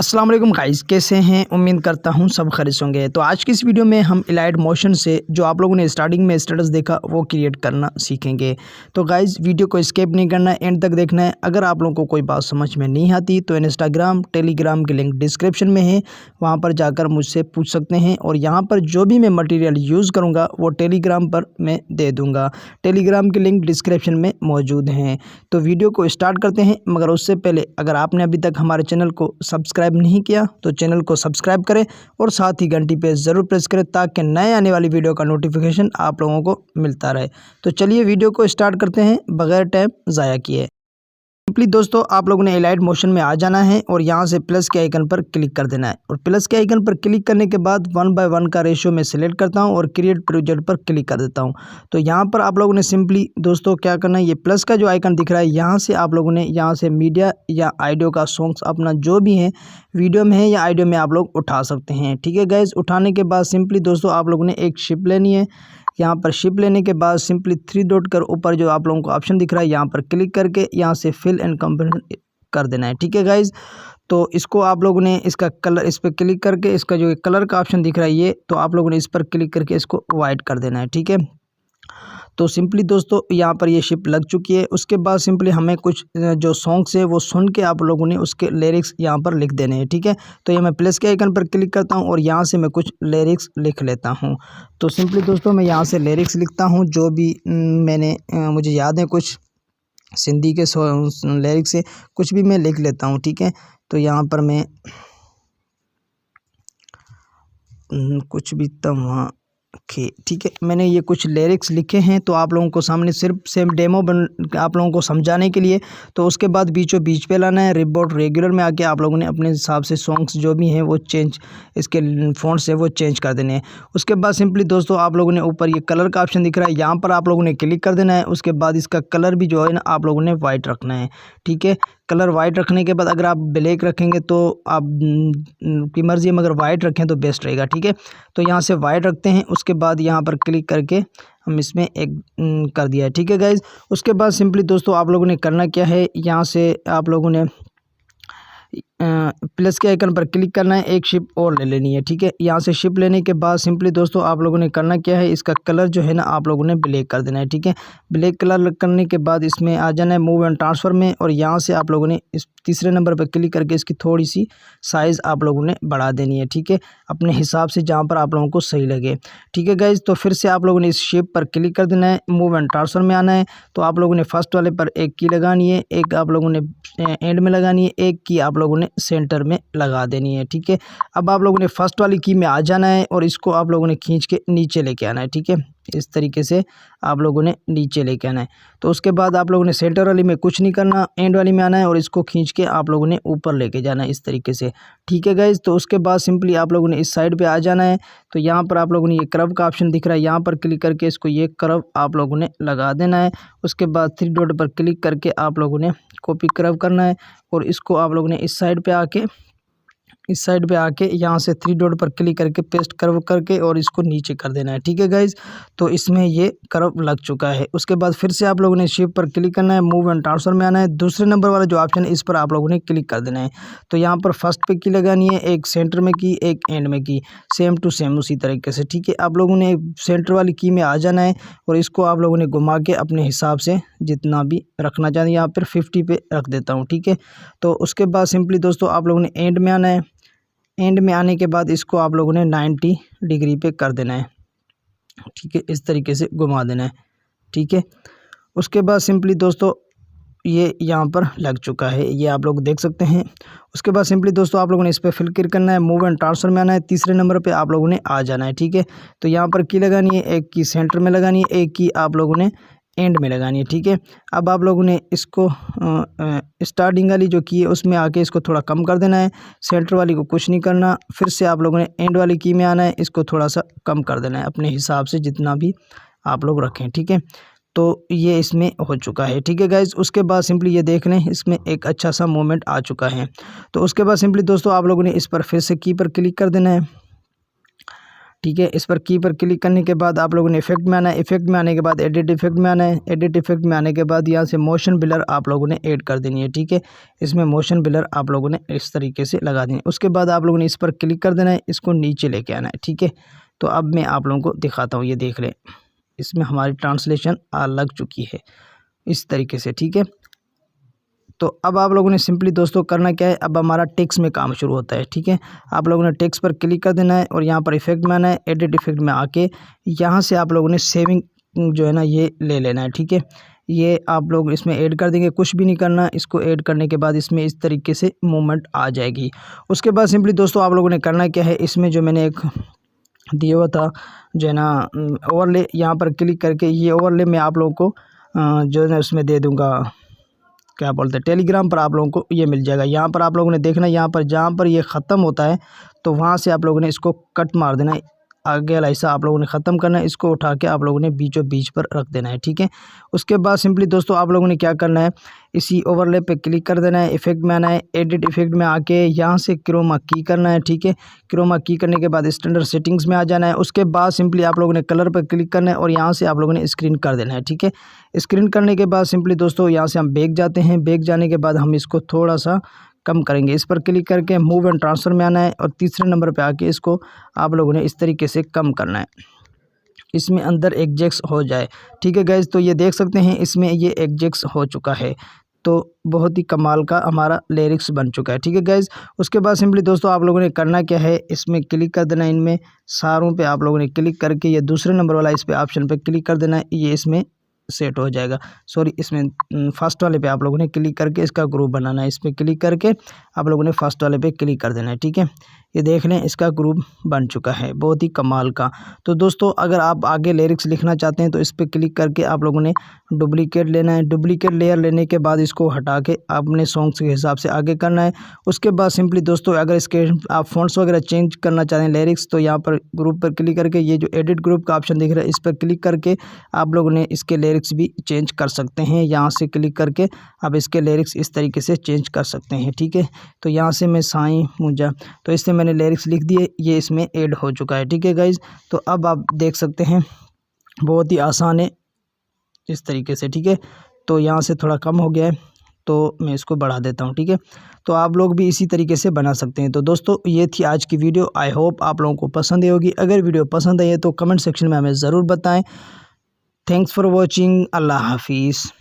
अस्सलाम वालेकुम गाइस, कैसे हैं? उम्मीद करता हूं सब खैरियत होंगे। तो आज की इस वीडियो में हम इलाइट मोशन से जो आप लोगों ने स्टार्टिंग में स्टेटस देखा वो क्रिएट करना सीखेंगे। तो गाइस वीडियो को स्किप नहीं करना है, एंड तक देखना है। अगर आप लोगों को कोई बात समझ में नहीं आती तो इंस्टाग्राम टेलीग्राम की लिंक डिस्क्रिप्शन में है, वहाँ पर जाकर मुझसे पूछ सकते हैं। और यहाँ पर जो भी मैं मटीरियल यूज़ करूँगा वो टेलीग्राम पर मैं दे दूँगा। टेलीग्राम की लिंक डिस्क्रिप्शन में मौजूद हैं। तो वीडियो को स्टार्ट करते हैं, मगर उससे पहले अगर आपने अभी तक हमारे चैनल को सब्सक्राइब नहीं किया तो चैनल को सब्सक्राइब करें और साथ ही घंटी पे ज़रूर प्रेस करें ताकि नए आने वाली वीडियो का नोटिफिकेशन आप लोगों को मिलता रहे। तो चलिए वीडियो को स्टार्ट करते हैं बगैर टाइम ज़ाया किए। सिंपली दोस्तों आप लोगों ने इलाइट मोशन में आ जाना है और यहाँ से प्लस के आइकन पर क्लिक कर देना है। और प्लस के आइकन पर क्लिक करने के बाद 1/1 का रेशियो में सिलेक्ट करता हूँ और क्रिएट प्रोजेक्ट पर क्लिक कर देता हूँ। तो यहाँ पर आप लोगों ने सिंपली दोस्तों क्या करना है, ये प्लस का जो आइकन दिख रहा है यहाँ से आप लोगों ने यहाँ से मीडिया या ऑडियो का सॉन्ग्स अपना जो भी है वीडियो में है या ऑडियो में आप लोग उठा सकते हैं। ठीक है गाइज, उठाने के बाद सिंपली दोस्तों आप लोगों ने एक शिप लेनी है। यहाँ पर शिप लेने के बाद सिंपली 3 डॉट कर ऊपर जो आप लोगों को ऑप्शन दिख रहा है यहाँ पर क्लिक करके यहाँ से फिल एंड कंपोनेंट कर देना है। ठीक है गाइज, तो इसको आप लोगों ने इसका कलर इस पर क्लिक करके इसका जो कलर का ऑप्शन दिख रहा है ये, तो आप लोगों ने इस पर क्लिक करके इसको वाइट कर देना है। ठीक है, तो सिंपली दोस्तों यहाँ पर ये शिप लग चुकी है। उसके बाद सिंपली हमें कुछ जो सॉन्ग्स है वो सुन के आप लोगों ने उसके लिरिक्स यहाँ पर लिख देने हैं। ठीक है, तो ये मैं प्लस के आइकन पर क्लिक करता हूँ और यहाँ से मैं कुछ लिरिक्स लिख लेता हूँ। तो सिंपली दोस्तों मैं यहाँ से लिरिक्स लिखता हूँ जो भी मैंने मुझे याद है, कुछ सिंधी के लिरिक्स से कुछ भी मैं लिख लेता हूँ। ठीक है, तो यहाँ पर मैं कुछ भी तम वहाँ ठीक है, मैंने ये कुछ लिरिक्स लिखे हैं तो आप लोगों को सामने सिर्फ सेम डेमो आप लोगों को समझाने के लिए। तो उसके बाद बीचों बीच पे लाना है, रिपोर्ट रेगुलर में आके आप लोगों ने अपने हिसाब से सॉन्ग्स जो भी हैं वो चेंज, इसके फ़ॉन्ट्स है वो चेंज कर देने हैं। उसके बाद सिंपली दोस्तों आप लोगों ने ऊपर ये कलर का ऑप्शन दिख रहा है यहाँ पर आप लोगों ने क्लिक कर देना है। उसके बाद इसका कलर भी जो है ना आप लोगों ने वाइट रखना है। ठीक है, कलर वाइट रखने के बाद अगर आप ब्लैक रखेंगे तो आप की मर्ज़ी है, मगर वाइट रखें तो बेस्ट रहेगा। ठीक है, तो यहाँ से वाइट रखते हैं। उसके बाद यहाँ पर क्लिक करके हम इसमें एक कर दिया है। ठीक है गाइज, उसके बाद सिंपली दोस्तों आप लोगों ने करना क्या है, यहाँ से आप लोगों ने प्लस के आइकन पर क्लिक करना है, एक शिप और ले लेनी है। ठीक है, यहाँ से शिप लेने के बाद सिंपली दोस्तों आप लोगों ने करना क्या है, इसका कलर जो है ना आप लोगों ने ब्लैक कर देना है। ठीक है, ब्लैक कलर करने के बाद इसमें आ जाना है मूव एंड ट्रांसफ़र में और यहाँ से आप लोगों ने इस तीसरे नंबर पर क्लिक करके इसकी थोड़ी सी साइज़ आप लोगों ने बढ़ा देनी है। ठीक है, अपने हिसाब से जहाँ पर आप लोगों को सही लगे। ठीक है गाइज, तो फिर से आप लोगों ने इस शेप पर क्लिक कर देना है, मूव एंड ट्रांसफ़र में आना है। तो आप लोगों ने फर्स्ट वाले पर एक की लगानी है, एक आप लोगों ने एंड में लगानी है, एक की आप लोगों ने सेंटर में लगा देनी है। ठीक है, अब आप लोगों ने फर्स्ट वाली की में आ जाना है और इसको आप लोगों ने खींच के नीचे लेके आना है। ठीक है, इस तरीके से आप लोगों ने नीचे लेके आना है। तो उसके बाद आप लोगों ने सेंटर वाली में कुछ नहीं करना, एंड वाली में आना है और इसको खींच के आप लोगों ने ऊपर लेके जाना है इस तरीके से। ठीक है गाइज, तो उसके बाद सिंपली आप लोगों ने इस साइड पे आ जाना है। तो यहाँ पर आप लोगों ने ये कर्व का ऑप्शन दिख रहा है, यहाँ पर क्लिक करके इसको ये कर्व आप लोगों ने लगा देना है। उसके बाद 3 डॉट पर क्लिक करके आप लोगों ने कॉपी कर्व करना है और इसको आप लोगों ने इस साइड पे आके यहाँ से 3 डॉट पर क्लिक करके पेस्ट कर्व करके और इसको नीचे कर देना है। ठीक है गाइज, तो इसमें ये कर्व लग चुका है। उसके बाद फिर से आप लोगों ने शेप पर क्लिक करना है, मूव एंड ट्रांसफर में आना है, दूसरे नंबर वाला जो ऑप्शन है इस पर आप लोगों ने क्लिक कर देना है। तो यहाँ पर फर्स्ट पे की लगानी है, एक सेंटर में की, एक एंड में की, सेम टू सेम उसी तरीके से। ठीक है, आप लोगों ने सेंटर वाली की में आ जाना है और इसको आप लोगों ने घुमा के अपने हिसाब से जितना भी रखना चाहते हैं, यहाँ पर 50 पे रख देता हूँ। ठीक है, तो उसके बाद सिंपली दोस्तों आप लोगों ने एंड में आना है। एंड में आने के बाद इसको आप लोगों ने 90 डिग्री पे कर देना है। ठीक है, इस तरीके से घुमा देना है। ठीक है, उसके बाद सिंपली दोस्तों ये यहाँ पर लग चुका है, ये आप लोग देख सकते हैं। उसके बाद सिंपली दोस्तों आप लोगों ने इस पर फिल क्लिक करना है, मूव एंड ट्रांसफर में आना है, तीसरे नंबर पे आप लोगों ने आ जाना है। ठीक है, तो यहाँ पर की लगानी है, एक की सेंटर में लगानी है, एक की आप लोगों ने एंड में लगानी है। ठीक है, अब आप लोगों ने इसको स्टार्टिंग वाली जो की है उसमें आके इसको थोड़ा कम कर देना है, सेंटर वाली को कुछ नहीं करना। फिर से आप लोगों ने एंड वाली की में आना है, इसको थोड़ा सा कम कर देना है अपने हिसाब से जितना भी आप लोग रखें। ठीक है, तो ये इसमें हो चुका है। ठीक है गाइज, उसके बाद सिंपली ये देख लें इसमें एक अच्छा सा मूवमेंट आ चुका है। तो उसके बाद सिंपली दोस्तों आप लोगों ने इस पर फिर से की पर क्लिक कर देना है। ठीक है। इस पर की पर क्लिक करने के बाद आप लोगों ने इफेक्ट में आना है। इफेक्ट में आने के बाद एडिट इफेक्ट में आना है। एडिट इफेक्ट में आने के बाद यहाँ से मोशन ब्लर आप लोगों ने ऐड कर देनी है, ठीक है। इसमें मोशन ब्लर आप लोगों ने इस तरीके से लगा देनी है। उसके बाद आप लोगों ने इस पर क्लिक कर देना है, इसको नीचे लेके आना है, ठीक है। तो अब मैं आप लोगों को दिखाता हूँ, ये देख लें, इसमें हमारी ट्रांसलेशन लग चुकी है इस तरीके से, ठीक है। तो अब आप लोगों ने सिंपली दोस्तों करना क्या है, अब हमारा टेक्स्ट में काम शुरू होता है, ठीक है। आप लोगों ने टेक्स्ट पर क्लिक कर देना है और यहाँ पर इफेक्ट में आना है। एडिट इफेक्ट में आके यहाँ से आप लोगों ने सेविंग जो है ना ये ले लेना है, ठीक है। ये आप लोग इसमें ऐड कर देंगे, कुछ भी नहीं करना। इसको ऐड करने के बाद इसमें इस तरीके से मूवमेंट आ जाएगी। उसके बाद सिंपली दोस्तों आप लोगों ने करना क्या है, इसमें जो मैंने एक दिया हुआ था जो है ना ओवरले, यहाँ पर क्लिक करके ये ओवरले मैं आप लोगों को जो है ना उसमें दे दूँगा, क्या बोलते हैं, टेलीग्राम पर आप लोगों को ये मिल जाएगा। यहाँ पर आप लोगों ने देखना, यहाँ पर जहाँ पर ये ख़त्म होता है तो वहाँ से आप लोगों ने इसको कट मार देना है। आगे वाला हिस्सा आप लोगों ने ख़त्म करना है, इसको उठा के आप लोगों ने बीचों बीच पर रख देना है, ठीक है। उसके बाद सिंपली दोस्तों आप लोगों ने क्या करना है, इसी ओवरले पे क्लिक कर देना है। इफेक्ट में आना है। एडिट इफेक्ट में आके यहाँ से क्रोमा की करना है, ठीक है। क्रोमा की करने के बाद स्टैंडर्ड सेटिंग्स में आ जाना है। उसके बाद सिंपली आप लोगों ने कलर पर क्लिक करना है और यहाँ से आप लोगों ने स्क्रीन कर देना है, ठीक है। स्क्रीन करने के बाद सिंपली दोस्तों यहाँ से हम बैक जाते हैं। बैक जाने के बाद हम इसको थोड़ा सा कम करेंगे। इस पर क्लिक करके मूव एंड ट्रांसफ़र में आना है और तीसरे नंबर पे आके इसको आप लोगों ने इस तरीके से कम करना है, इसमें अंदर एग्जेक्ट हो जाए, ठीक है गाइज। तो ये देख सकते हैं इसमें ये एग्जेक्ट हो चुका है, तो बहुत ही कमाल का हमारा लिरिक्स बन चुका है, ठीक है गाइज। उसके बाद सिंपली दोस्तों आप लोगों ने करना क्या है, इसमें क्लिक कर देना है। इनमें सारों पे आप लोगों ने क्लिक करके ये दूसरे नंबर वाला इस पे ऑप्शन पे क्लिक कर देना है, ये इसमें सेट हो जाएगा। सॉरी, इसमें फर्स्ट वाले पे आप लोगों ने क्लिक करके इसका ग्रुप बनाना है। इस पर क्लिक करके आप लोगों ने फर्स्ट वाले पे क्लिक कर देना है, ठीक है। ये देख लें इसका ग्रुप बन चुका है, बहुत ही कमाल का। तो दोस्तों अगर आप आगे लिरिक्स लिखना चाहते हैं तो इस पर क्लिक करके आप लोगों ने डुप्लीकेट लेना है। डुप्लीकेट लेयर लेने के बाद इसको हटा के अपने सॉन्ग्स के हिसाब से आगे करना है। उसके बाद सिंपली दोस्तों अगर इसके आप फॉन्ट्स वगैरह चेंज करना चाहते हैं लिरिक्स, तो यहाँ पर ग्रुप पर क्लिक करके ये जो एडिट ग्रुप का ऑप्शन दिख रहा है इस पर क्लिक करके आप लोगों ने इसके लिरिक्स भी चेंज कर सकते हैं। यहाँ से क्लिक करके आप इसके लिरिक्स इस तरीके से चेंज कर सकते हैं, ठीक है। तो यहाँ से मैं साईं मुझा, तो इससे मैंने लिरिक्स लिख दिए, ये इसमें ऐड हो चुका है, ठीक है गाइज। तो अब आप देख सकते हैं बहुत ही आसान है इस तरीके से, ठीक है। तो यहाँ से थोड़ा कम हो गया है तो मैं इसको बढ़ा देता हूँ, ठीक है। तो आप लोग भी इसी तरीके से बना सकते हैं। तो दोस्तों ये थी आज की वीडियो, आई होप आप लोगों को पसंद आई होगी। अगर वीडियो पसंद आई है तो कमेंट सेक्शन में हमें ज़रूर बताएं। थैंक्स फॉर वॉचिंग, अल्लाह हाफिज़।